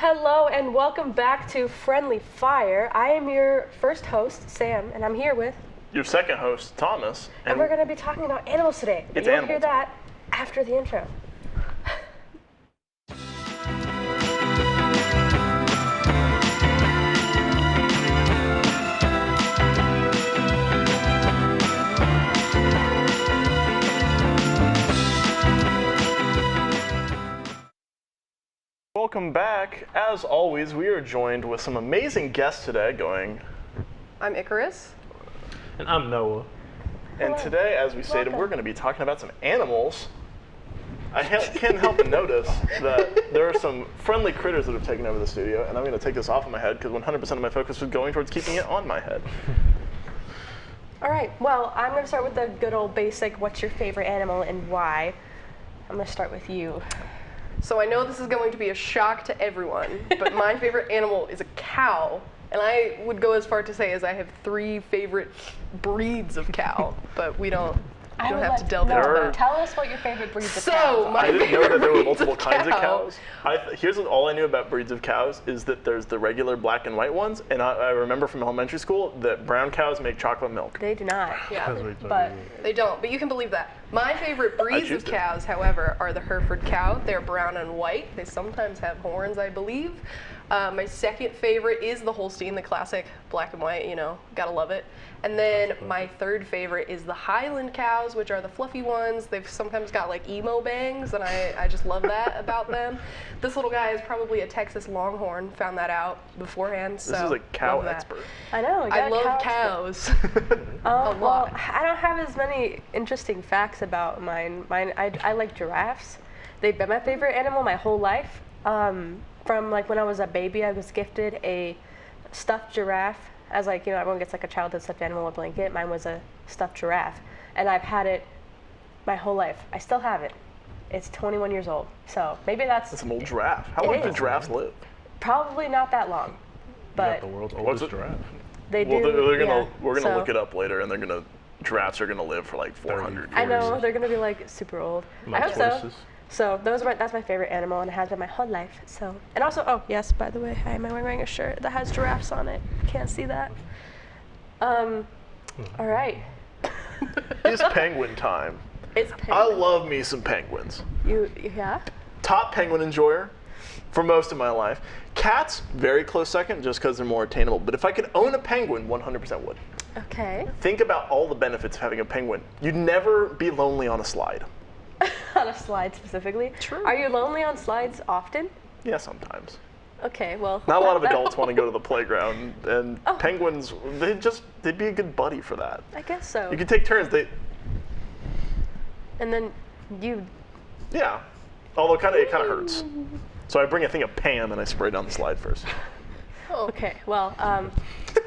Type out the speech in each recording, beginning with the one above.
Hello and welcome back to Friendly Fire. I am your first host, Sam, and I'm here with... Your second host, Thomas. And we're going to be talking about animals today. It's You'll animal hear that after the intro. Welcome back. As always, we are joined with some amazing guests today I'm Icarus. And I'm Noah. And today, as we stated, we're going to be talking about some animals. I can't help but notice that there are some friendly critters that have taken over the studio, and I'm going to take this off of my head because 100% of my focus was going towards keeping it on my head. All right, well, I'm going to start with the good old basic, what's your favorite animal and why? I'm going to start with you. So I know this is going to be a shock to everyone, but my favorite animal is a cow. And I would go as far to say as I have 3 favorite breeds of cow, but we don't have to delve into that. Tell us what your favorite breeds of cows are. I didn't know that there were multiple kinds of cows. Here's all I knew about breeds of cows is that there's the regular black and white ones, and I remember from elementary school that brown cows make chocolate milk. They do not. Yeah, but they don't, but you can believe that. My favorite breeds of cows, however, are the Hereford cow. They're brown and white. They sometimes have horns, I believe. My second favorite is the Holstein, the classic black and white, you know, gotta love it. And then my third favorite is the Highland cows, which are the fluffy ones. They've sometimes got like emo bangs, and I just love that about them. This little guy is probably a Texas Longhorn, found that out beforehand. So this is a cow expert. I know. I love cows. Well, I don't have as many interesting facts about mine. I like giraffes. They've been my favorite animal my whole life. From like when I was a baby, I was gifted a stuffed giraffe. As like, you know, everyone gets like a childhood stuffed animal or blanket. Mine was a stuffed giraffe, and I've had it my whole life. I still have it. It's 21 years old, so maybe that's an old giraffe. How long do giraffes live? Probably not that long, but the world's oldest giraffe. They do. Well, we're gonna look it up later, and giraffes are gonna live for like 400 years. I know they're gonna be like super old. I hope so. So that's my favorite animal, and it has been my whole life. So, and also, oh yes, by the way, I am wearing a shirt that has giraffes on it. Can't see that. All right. It's penguin time. It's penguin. I love me some penguins. Yeah? Top penguin enjoyer for most of my life. Cats, very close second, just because they're more attainable. But if I could own a penguin, 100% would. Okay. Think about all the benefits of having a penguin. You'd never be lonely on a slide. On a slide specifically? True. Are you lonely on slides often? Yeah, sometimes. Okay, well. Not a lot of adults want to go to the playground, and penguins, they'd be a good buddy for that. I guess so. You could take turns. And then you. Yeah, although it kind of hurts. So I bring a thing of Pam and I spray down the slide first. Oh. Okay, well,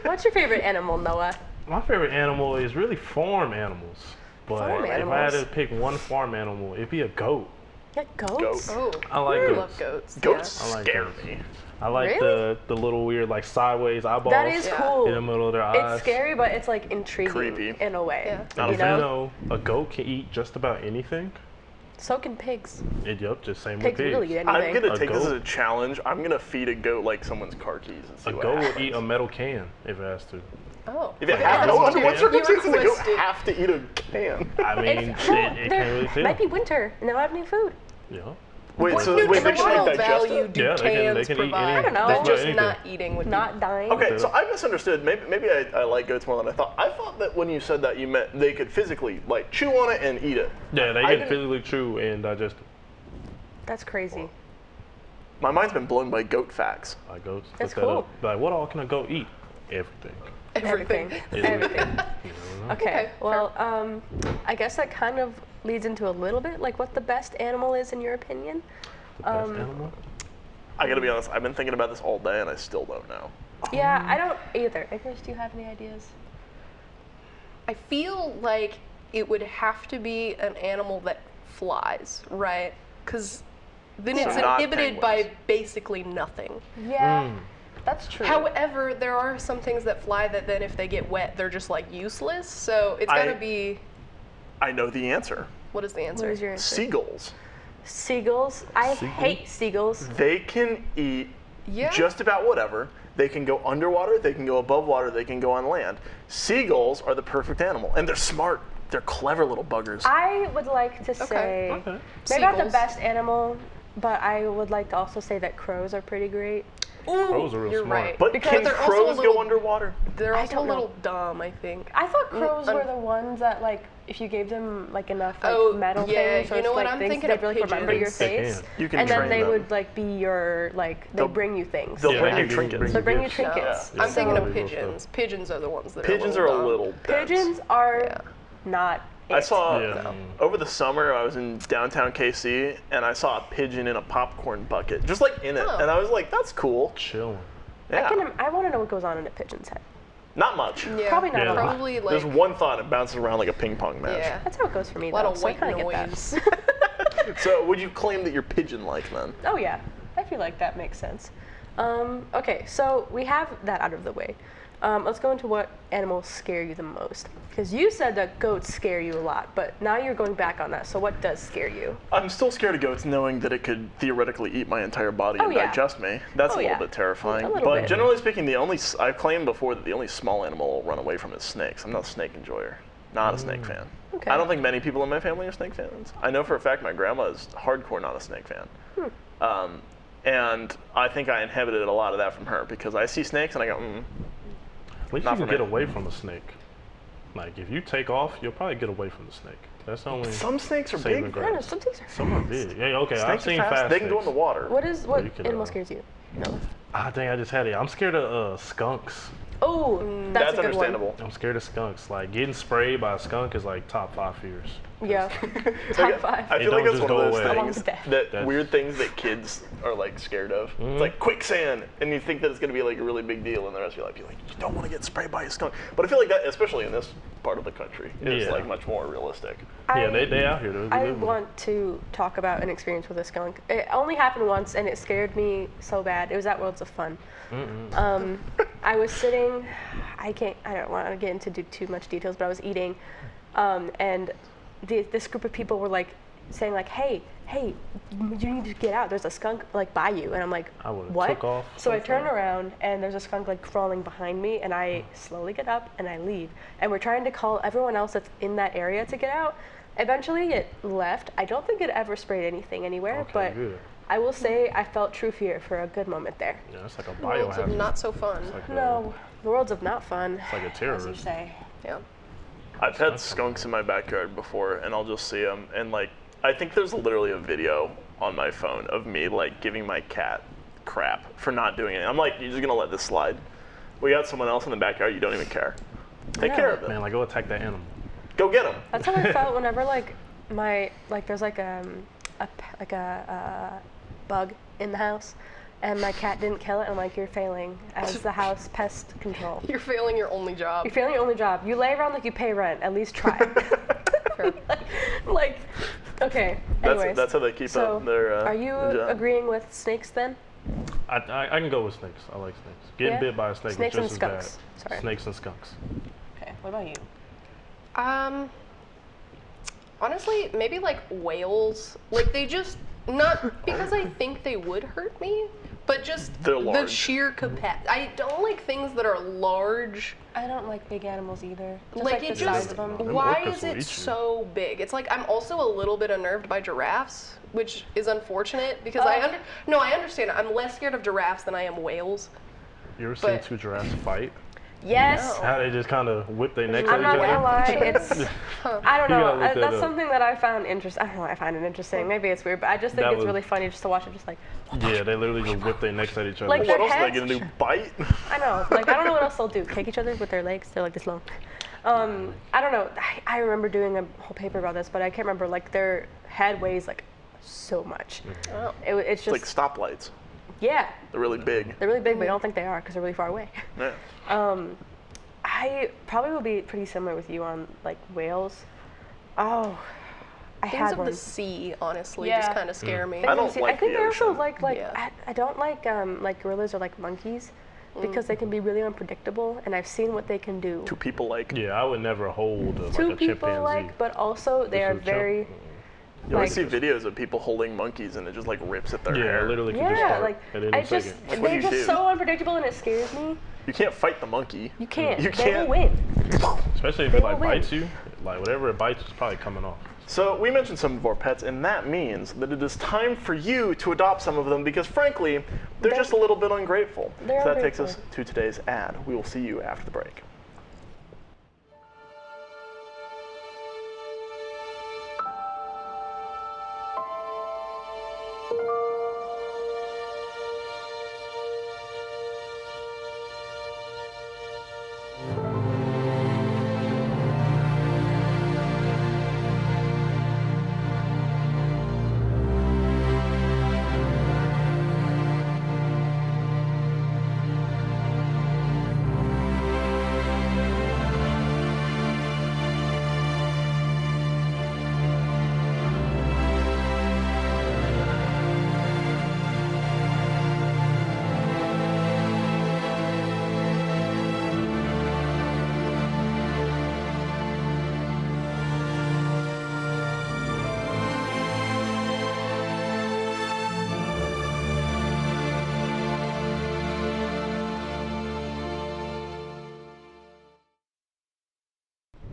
what's your favorite animal, Noah? My favorite animal is really farm animals. But Farm if I had animals? to pick one farm animal, it'd be a goat. Yeah, goats? Oh, I like I goats. love goats. Goats I like scare goats. me. I like Really? the little weird like sideways eyeballs That is cool. in the middle of their eyes. It's scary, but it's like intriguing Creepy. in a way. Yeah. Not a You fan. know? A goat can eat just about anything. So can pigs. Yep, just same Pigs with pigs. really eat anything. I'm gonna A take this as goat? a challenge. I'm gonna feed a goat like someone's car keys and see A what goat happens. will eat a metal can if it has to. Oh. If it Okay. has, no, under what You circumstances does a goat requested- have to eat a can? I mean, it can't really feel. Might be winter and they don't have any food. Yeah. Wait, What they can like nutritional digest value it? do Yeah, cans they can eat provide anything. I don't know. that just Anything. not eating would Not dying. Okay, so I misunderstood. Maybe I like goats more than I thought. I thought that when you said that, you meant they could physically like chew on it and eat it. Yeah, they I can didn't- physically chew and digest it. That's crazy. My mind's been blown by goat facts. Like goats. That's look that cool. up. Like, what all can a goat eat? Everything. Everything. Everything. You know? Okay, well, I guess that kind of leads into a little bit like what the best animal is in your opinion. The best animal? I gotta be honest. I've been thinking about this all day and I still don't know. Yeah, I don't either. Icarus, do you have any ideas? I feel like it would have to be an animal that flies, right? Because then So it's not inhibited penguins. by basically nothing. Yeah, that's true. However, there are some things that fly that then if they get wet, they're just like useless. So it's gotta be. I know the answer. What is the answer? What is your answer? Seagulls. Seagulls. I hate seagulls. They can eat just about whatever. They can go underwater, they can go above water, they can go on land. Seagulls are the perfect animal, and they're smart. They're clever little buggers. I would like to say, they're not the Seagulls. best animal, but I would like to also say that crows are pretty great. Ooh, Crows are real you're smart. right. But Because can they're also crows a little- go underwater? They're also a don't know. little dumb, I think. I thought crows were the ones that, like, if you gave them, like, enough, like, Oh, metal yeah, things or, you know what, like, I'm things, thinking they'd of really remember your pigeons. They face. can. You can And then train they them. would, like, be your, like, they They'll- bring you things. They'll Yeah. bring you Yeah, trinkets. They'll bring you No, trinkets. I'm thinking of So- pigeons. Pigeons are the ones that Pigeons are are a a little little dense. Pigeons are Yeah. not I it. saw Yeah. over the summer I was in downtown KC and I saw a pigeon in a popcorn bucket, just like in it, Oh. and I was like, "That's cool." Chilling. Yeah, I want to know what goes on in a pigeon's head. not much. Yeah, Probably not Yeah, a lot. Probably like There's one thought it bounces around like a ping pong match. yeah. That's how it goes for me, A lot though. of So I white kind of get noise. that. So would you claim that you're pigeon-like then? Oh yeah, I feel like that makes sense. Okay, so we have that out of the way. Let's go into what animals scare you the most. Because you said that goats scare you a lot, but now you're going back on that. So what does scare you? I'm still scared of goats, knowing that it could theoretically eat my entire body Oh, and yeah. digest me. That's Oh, a little yeah. bit terrifying. A little But bit. generally speaking, I've claimed before that the only small animal I'll run away from is snakes. I'm not a snake enjoyer. Not a snake fan. Okay. I don't think many people in my family are snake fans. I know for a fact my grandma is hardcore not a snake fan. And I think I inherited a lot of that from her because I see snakes and I go, At least Not you for can get me. away from a snake. Like, if you take off, you'll probably get away from the snake. That's the only some snakes are saving big. grace. I don't know, some things are Some are fast. big. Yeah, okay, I've Snakes are seen fast. fast They can go in snakes. the water. What you could, animal scares you? No. Ah, dang, I just had it. I'm scared of skunks. Oh, That's that's a good understandable. I'm scared of skunks. Like, getting sprayed by a skunk is like top 5 fears. one. Yeah. Like, Top 5. I It feel like don't that's just one of go those away. Along things with death. that That's- weird things that kids are like scared of. It's like quicksand, and you think that it's going to be like a really big deal, and the rest of your life you're like, you don't want to get sprayed by a skunk. But I feel like that, especially in this part of the country, is Yeah. like much more realistic. Yeah, they out here. They I live with want to talk about an experience with a skunk. It only happened once, and it scared me so bad. It was at Worlds of Fun. I was sitting. I don't want to get into too much details, but I was eating, and this group of people were like saying like, "Hey, you need to get out. There's a skunk like by you." And I'm like, I would've "What?" took off So I so turn fast. around, and there's a skunk like crawling behind me, and I slowly get up and I leave. And we're trying to call everyone else that's in that area to get out. Eventually, it left. I don't think it ever sprayed anything anywhere, Okay, but good. I will say I felt true fear for a good moment there. Yeah, it's like a Worlds of biohazard. not so fun. It's like No, the worlds of not fun. It's like a As you terrorist. say. Yeah. I've had skunks in my backyard before, and I'll just see them, and like, I think there's literally a video on my phone of me like giving my cat crap for not doing it. I'm like, you're just gonna let this slide? We got someone else in the backyard, you don't even care. Take know. care of it. Man, like, go attack that animal. Go get them. That's how I felt whenever there's like a bug in the house, and my cat didn't kill it. I'm like, you're failing as the house pest control. You're failing your only job. You're failing your only job. You lay around like you pay rent. At least try. like, okay. Anyways, That's how they keep so up their are you job. agreeing with snakes then? I can go with snakes. I like snakes. Getting Yeah? bit by a snake Snakes is and just skunks. as bad. Sorry. Snakes and skunks. Okay. What about you? Honestly, maybe like whales. Like they just not because I think they would hurt me, but just They're the large. sheer capacity. I don't like things that are large. I don't like big animals either. Just Like the it size just. of them. Them Why orcas is will eat it you. so big? It's like I'm also a little bit unnerved by giraffes, which is unfortunate because I understand. I'm less scared of giraffes than I am whales. You ever seen But- 2 giraffes fight? Yes. No. How they just kind of whip their necks I'm at not each other? gonna lie, it's I don't You know. gotta look that That's up. something that I found interesting. I don't know. I find it interesting. Maybe it's weird, but I just think That it's was- really funny just to watch it. Just like Yeah, they literally just whip their necks at each other. Like What their else are they heads- gonna do? Bite? I know. Like I don't know what else they'll do. Kick each other with their legs. They're like this long. I don't know. I remember doing a whole paper about this, but I can't remember. Like their head weighs like so much. Oh. It's just It's like stoplights. yeah. They're really big. They're really big, but I don't think they are because they're really far away. Yeah. I probably will be pretty similar with you on like whales. Oh, I Things had of one. the sea, honestly, Yeah. just kind of scare me. I don't See, like I think the I also ocean. like Yeah. I don't like gorillas or like monkeys because they can be really unpredictable, and I've seen what they can do. Two people like. Yeah, I would never hold like Two a people chimpanzee. like, but also they Just are a chimp. very You always Like- see videos of people holding monkeys and it just like rips at their Yeah, hair. literally can just Yeah, start like at any I just second. What do they're you just do? so unpredictable and it scares me. You can't fight the monkey. You can't. You They can't. will win. Especially if They it like will win. bites you, like whatever it bites is probably coming off. So we mentioned some of our pets, and that means that it is time for you to adopt some of them because, frankly, they're just a little bit ungrateful. They're So that takes us ungrateful. to today's ad. We will see you after the break.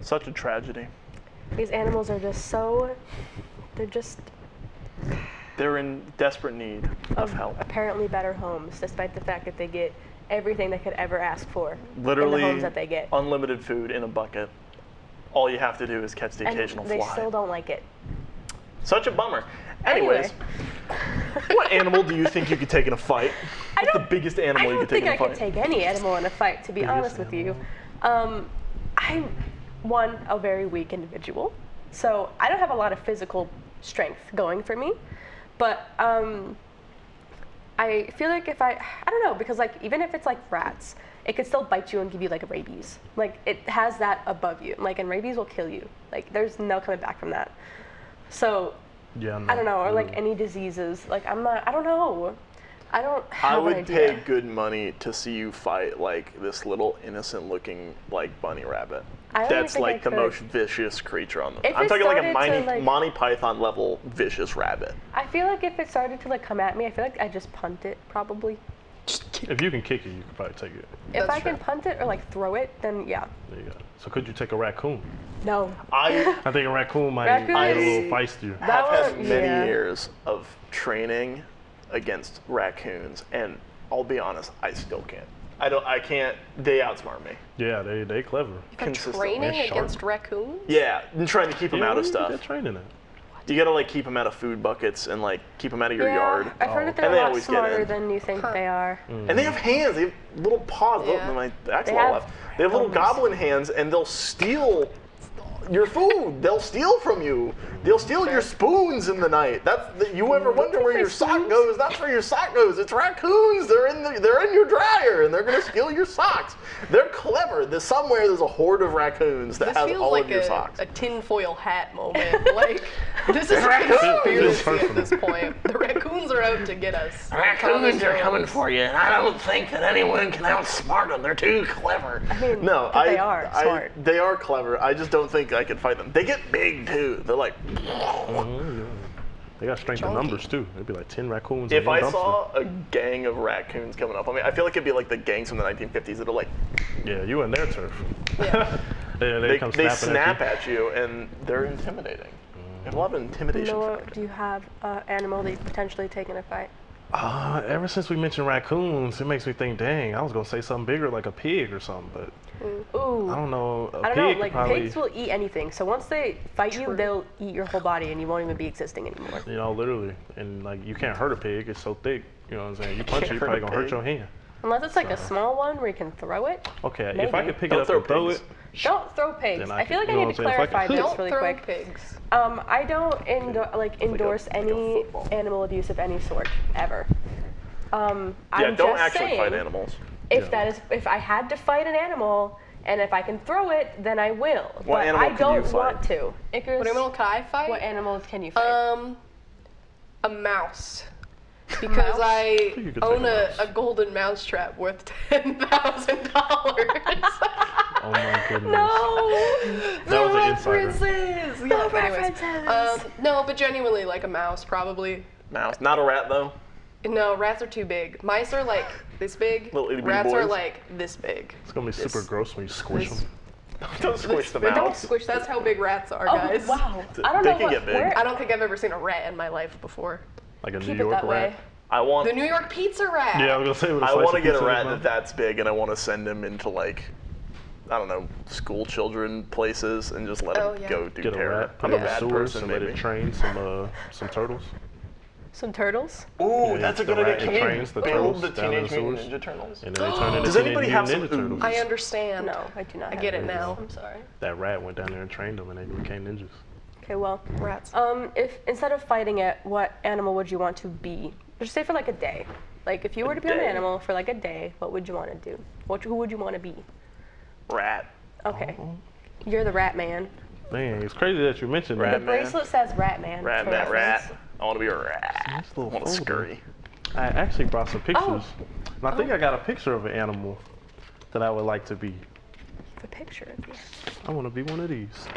Such a tragedy. These animals are just so. They're just They're in desperate need of help. apparently better homes, despite the fact that they get everything they could ever ask for Literally, in the homes that they get. unlimited food in a bucket. All you have to do is catch the And occasional they fly. still don't like it. Such a bummer. Anyways, what animal do you think you could take in a fight? What's the biggest I animal you don't could take think in a I fight? could take any animal in a fight, to be honest with you. I'm a very weak individual, so I don't have a lot of physical strength going for me. But I feel like if I don't know, because like even if it's like rats, it could still bite you and give you like rabies. Like it has that above you. Like and rabies will kill you. Like there's no coming back from that. So Yeah, I don't know, or like any diseases. Like I don't know. I don't have I would an idea. pay good money to see you fight like this little innocent looking like bunny rabbit. I don't That's think I like the could. most vicious creature on the. If I'm it talking like a started to, like- Monty Python level vicious rabbit. I feel like if it started to like come at me, I feel like I just punt it probably. If you can kick it, you could probably take it. If That's I can true. punt it or like throw it, then yeah. There you go. So could you take a raccoon? No. I I think a raccoon might Raccoon be a is- little feistier. That have had one- many yeah. years of training against raccoons, and I'll be honest, I still can't. I can't. They outsmart me. Yeah, they clever. Consistently. Training They're sharp. against raccoons? Yeah, and trying to keep them out of They're stuff. training it. You gotta like keep them out of food buckets and like keep them out of your Yeah, yard. I've heard that they're And a they lot always get smarter in. than you think they are. And they have hands. They have little paws. Yeah. Oh, my axle They have left. They have little thumbs. goblin hands, and they'll steal your food. They'll steal from you. They'll steal your spoons in the night. You ever wonder where your sock goes? That's where your sock goes. It's raccoons. They're in your dryer, and they're gonna steal your socks. They're clever. Somewhere there's a horde of raccoons that This has feels all like of your socks. a tinfoil hat moment. Like, this is a Raccoons! conspiracy at this point. The raccoons are out to get us. Raccoons are coming for you, and I don't think that anyone can outsmart them. They're too clever. I mean, No, but they are smart. They are clever. I just don't think I could fight them. They get big too. They're like. They got strength in Chunky. numbers too. It'd be like 10 raccoons. If in one I dumpster. saw a gang of raccoons coming up on me, I feel like it'd be like the gangs from the 1950s that are like Yeah, you in their turf. Yeah. Yeah, they come snapping snapping at you and they're intimidating. They have a lot of intimidation Noah, factor. do you have an animal that you potentially take in a fight? Ever since we mentioned raccoons, it makes me think, dang, I was gonna say something bigger like a pig or something, but Ooh. I don't know. A I don't pig know, could like probably, pigs will eat anything. So once they fight you, True. they'll eat your whole body and you won't even be existing anymore. you know, literally, and like you can't hurt a pig. It's so thick. You know what I'm saying? You punch it, Can't you're hurt probably a gonna hurt pig. your hand. Unless it's like a small one where you can throw it. Okay, if I Maybe. could pick Don't it up throw and throw pigs. it, Don't throw pigs. Then I feel like you I know need to what I'm saying? If I clarify could- this Don't really throw quick. pigs. I don't endorse like a any football. animal abuse of any sort ever. I'm Yeah, don't just actually fight saying, animals. If I had to fight an animal and if I can throw it, then I will. What but animal I could don't you fight? want to. Icarus, What animal can I fight? what animals can you fight? A mouse. Because I You could own take a mouse. a golden mouse trap worth $10,000. Oh my goodness. No. That was an insider. References. Yeah, anyways. No, but genuinely like a mouse, probably. Mouse, not a rat though. No, rats are too big. Mice are like this big. Little itty bitty Rats are boys. like this big. It's gonna be super gross when you squish them. Don't squish the Don't mouse. squish. That's how big rats are, Oh, guys. wow. I don't They know can what. get big. Where, I don't think I've ever seen a rat in my life before. Like a keep New it York that rat. way. I want. The New York pizza rat. Yeah, I was gonna say with a I slice want to of get a pizza in rat his mouth. that's big, and I want to send him into like, I don't know, school children places, and just let him Oh, yeah. go do Get a terror. rat, I'm put a it in the bad sewers, person, and let maybe. it train some turtles. Some turtles? Ooh, Yeah, that's a the good idea. rat, Can it you trains the build turtles the down in Teenage the Mutant sewers. Ninja Turtles? And then they turn into Does Teenage anybody have Mutant some Ninja ooze? Turtles. I understand. No, I do not. I have get it those. now. I'm sorry. That rat went down there and trained them, and they became ninjas. Okay, well, Rats. if instead of fighting it, what animal would you want to be? Just say for like a day. Like if you were to be an day? animal for like a day, what would you want to do? Who would you want to be? Rat. Okay, Oh. you're the rat man. Man, it's crazy that you mentioned Rat The that. man. bracelet says rat man. Rat, for rat, reference. rat. I want to be a rat. Nice I little want to folder. scurry. I actually brought some pictures. Oh. And I think I got a picture of an animal that I would like to be. The picture of you. I want to be one of these.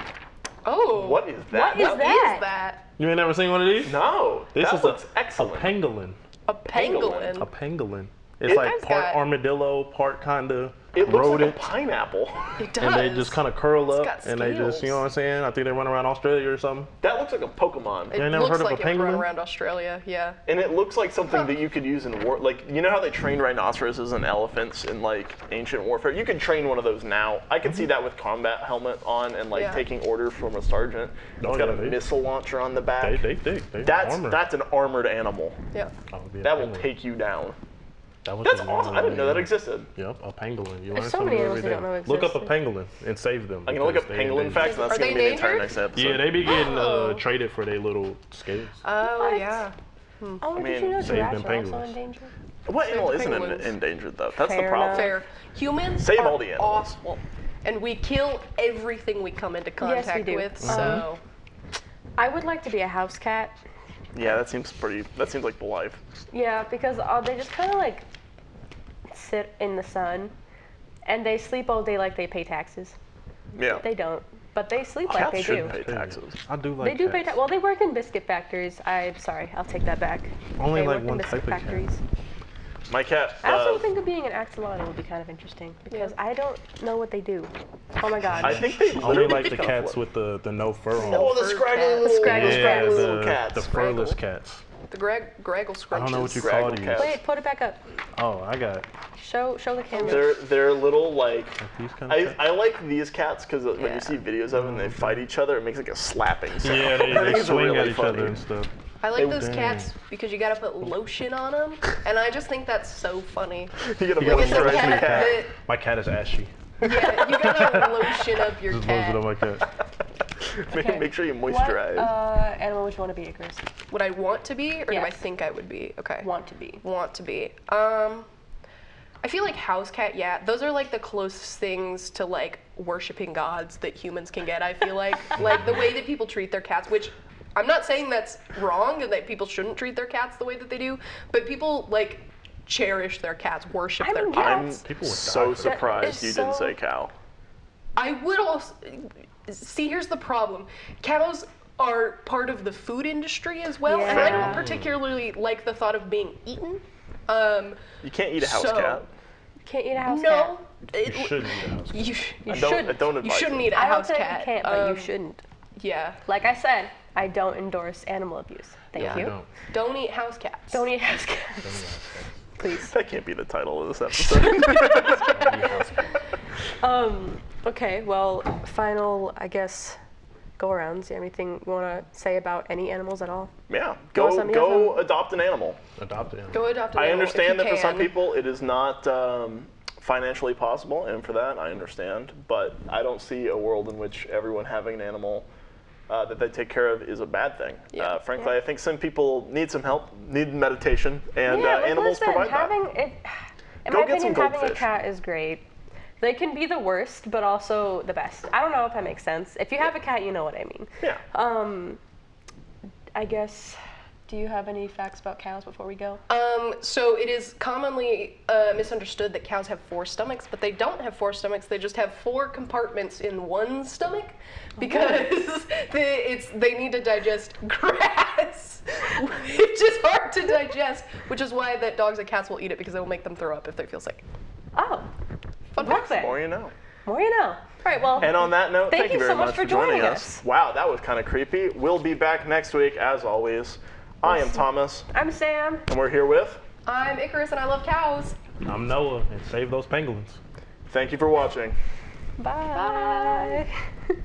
Oh. What is that? What is What that? is that? You ain't never seen one of these? No. This that is looks a excellent. pangolin. A pangolin. A pangolin. It's It like has part got- armadillo, part kind of It looks rodent. like a pineapple. It does. And they just kind of curl It's up, got and they just, you know what I'm saying? I think they run around Australia or something. That looks like a Pokemon. It You ain't never looks heard of like a it run pangolin? around Australia. Yeah. And it looks like something that you could use in war. Like, you know how they train rhinoceroses and elephants in like ancient warfare? You could train one of those now. I could see that with combat helmet on and like Yeah. taking orders from a sergeant. Oh, It's got yeah, a they- missile launcher on the back. They thick. They that's armor. that's an armored animal. Yeah. I would be a That will penguin. take you down. That was That's the awesome. I didn't know that existed. Yep, a pangolin. You There's learn so something many new animals every you don't know day. Look up a existed. pangolin and save them. I'm gonna look up because they pangolin endangered. facts, and that's Are gonna they be the entire endangered? next episode. Yeah, they be getting Oh. traded for their little scales. Oh What? yeah. Oh, mean, did you know save giraffes them are also penguins. endangered? What animal the isn't penguins. endangered though? That's Fair the problem. enough. Fair. Humans Save are all the animals. awful, and we kill everything we come into Yes, we contact do. with. So I would like to be a house cat. Yeah, that seems pretty. That seems like the life. Yeah, because they just kind of like sit in the sun, and they sleep all day like they pay taxes. Yeah. They don't, but they sleep like Cats they do. shouldn't pay taxes. I do like They do pay cats. Well, they work in biscuit factories. I'm sorry, I'll take that back. Only They like work in one biscuit type of cat. factories. My cat. I also think of being an axolotl would be kind of interesting because I don't know what they do. Oh my god. I think they Only literally like the become cats flip. with the no fur on. Oh, the Fur scraggly cats. little, Scraggle, yeah, scraggle little the cats. furless cats. the Graggle scrunches. I don't know what you Scraggle call these. cats. Wait, put it back up. Oh, I got Show the camera. They're little like. these kind of cats. I like these cats because when Yeah. you see videos of them, they fight each other. It makes like a slapping sound. Yeah, I think they it's swing really at each funny. other and stuff. I like those Dang. cats because you gotta put lotion on them, and I just think that's so funny. You gotta You gotta moisturize Because the your cat, cat. My cat is ashy. yeah, you gotta lotion up your Just lotion cat. on my cat. Okay. Make sure you What moisturize. animal would you want to be, Icarus? Would I want to be, or do I Yes. think I would be? Okay. Want to be. Want to be. I feel like house cat, yeah. Those are like the closest things to like worshiping gods that humans can get. I feel like the way that people treat their cats, which I'm not saying that's wrong and that people shouldn't treat their cats the way that they do, but people like cherish their cats, worship I their mean, I'm cats. People would die so for that. surprised you is didn't so- say cow. I would also see. Here's the problem: cows are part of the food industry as well, and I Yeah. don't particularly like the thought of being eaten. You can't eat a house So- cat. Can't eat a house No, You shouldn't eat a house cat. You I should. don't You advise shouldn't it. eat a cat. I don't house say cat. you can't, but you shouldn't. Yeah. Like I said, I don't endorse animal abuse. Thank Yeah. you. Don't. Don't eat house cats. Don't eat house cats. Please. That can't be the title of this episode. Okay, well, final, I guess, go-arounds. Anything you want to say about any animals at all? Yeah, Go some go of adopt an animal. Adopt it. Go adopt an I animal if understand you that for some can. people it is not financially possible, and for that I understand. But I don't see a world in which everyone having an animal that they take care of is a bad thing. Yeah. Frankly, I think some people need some help, need meditation, and Yeah, but animals listen, provide that. In Go my get some opinion, having a goldfish. cat is great. They can be the worst, but also the best. I don't know if that makes sense. If you have a cat, you know what I mean. Yeah. I guess Do you have any facts about cows before we go? So it is commonly misunderstood that cows have 4 stomachs, but they don't have 4 stomachs. They just have 4 compartments in one stomach because they need to digest grass, which is hard to digest, which is why that dogs and cats will eat it because it will make them throw up if they feel sick. Oh, Fun fact. More you know. More you know. All right, well. And on that note, thank you very so much for joining us. Wow, that was kind of creepy. We'll be back next week, as always. I am Thomas. I'm Sam. And we're here with... I'm Icarus and I love cows. I'm Noah, and save those pangolins. Thank you for watching. Bye. Bye.